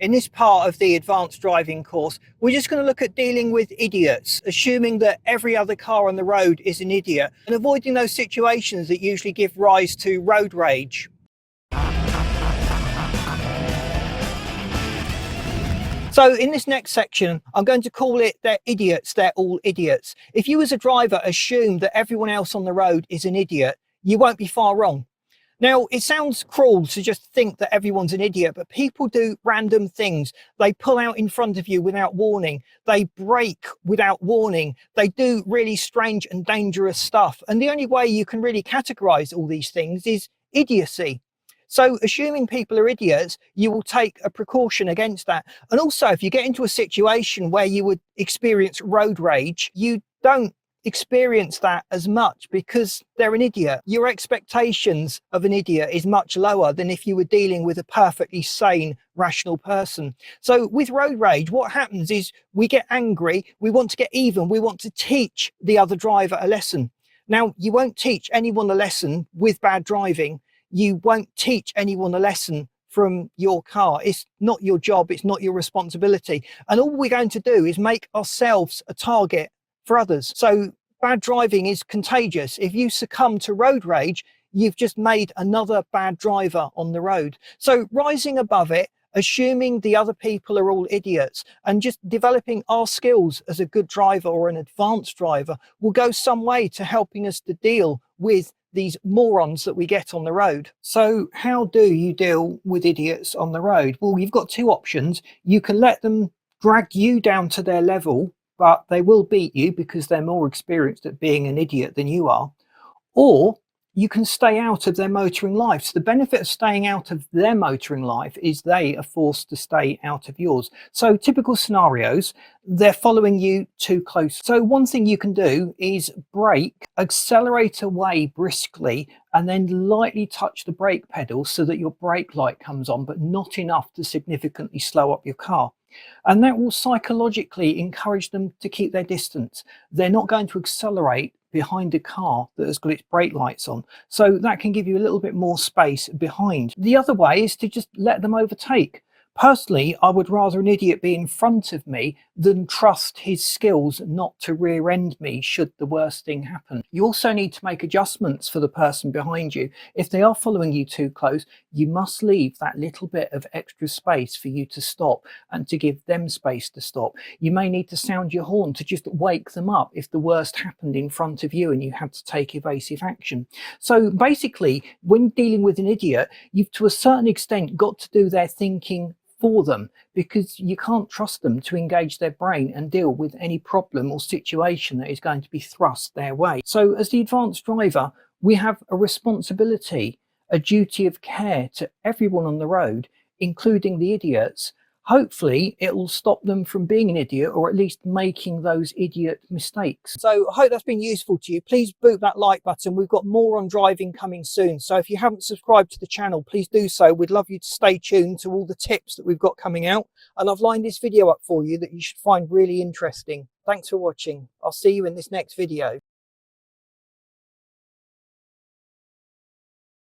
In this part of the advanced driving course, we're just going to look at dealing with idiots, assuming that every other car on the road is an idiot, and avoiding those situations that usually give rise to road rage. So in this next section, I'm going to call it they're idiots, they're all idiots. If you as a driver assume that everyone else on the road is an idiot, you won't be far wrong. Now, it sounds cruel to just think that everyone's an idiot, but people do random things. They pull out in front of you without warning. They brake without warning. They do really strange and dangerous stuff. And the only way you can really categorize all these things is idiocy. So assuming people are idiots, you will take a precaution against that. And also, if you get into a situation where you would experience road rage, you don't experience that as much because they're an idiot. Your expectations of an idiot is much lower than if you were dealing with a perfectly sane, rational person. So with road rage, what happens is we get angry, we want to get even, we want to teach the other driver a lesson. Now, you won't teach anyone a lesson with bad driving. You won't teach anyone a lesson from your car. It's not your job, it's not your responsibility. And all we're going to do is make ourselves a target for others. So bad driving is contagious. If you succumb to road rage, you've just made another bad driver on the road. So rising above it, assuming the other people are all idiots, and just developing our skills as a good driver or an advanced driver will go some way to helping us to deal with these morons that we get on the road. So how do you deal with idiots on the road? Well, you've got two options. You can let them drag you down to their level, but they will beat you because they're more experienced at being an idiot than you are. Or you can stay out of their motoring life. So the benefit of staying out of their motoring life is they are forced to stay out of yours. So typical scenarios, they're following you too close. So one thing you can do is brake, accelerate away briskly, and then lightly touch the brake pedal so that your brake light comes on, but not enough to significantly slow up your car. And that will psychologically encourage them to keep their distance. They're not going to accelerate behind a car that has got its brake lights on. So that can give you a little bit more space behind. The other way is to just let them overtake. Personally, I would rather an idiot be in front of me than trust his skills not to rear end me should the worst thing happen. You also need to make adjustments for the person behind you. If they are following you too close, you must leave that little bit of extra space for you to stop and to give them space to stop. You may need to sound your horn to just wake them up if the worst happened in front of you and you had to take evasive action. So basically, when dealing with an idiot, you've to a certain extent got to do their thinking for them, because you can't trust them to engage their brain and deal with any problem or situation that is going to be thrust their way. So as the advanced driver, we have a responsibility, a duty of care to everyone on the road, including the idiots. Hopefully it will stop them from being an idiot, or at least making those idiot mistakes. So I hope that's been useful to you. Please boot that like button. We've got more on driving coming soon. So if you haven't subscribed to the channel, please do so. We'd love you to stay tuned to all the tips that we've got coming out. And I've lined this video up for you that you should find really interesting. Thanks for watching. I'll see you in this next video.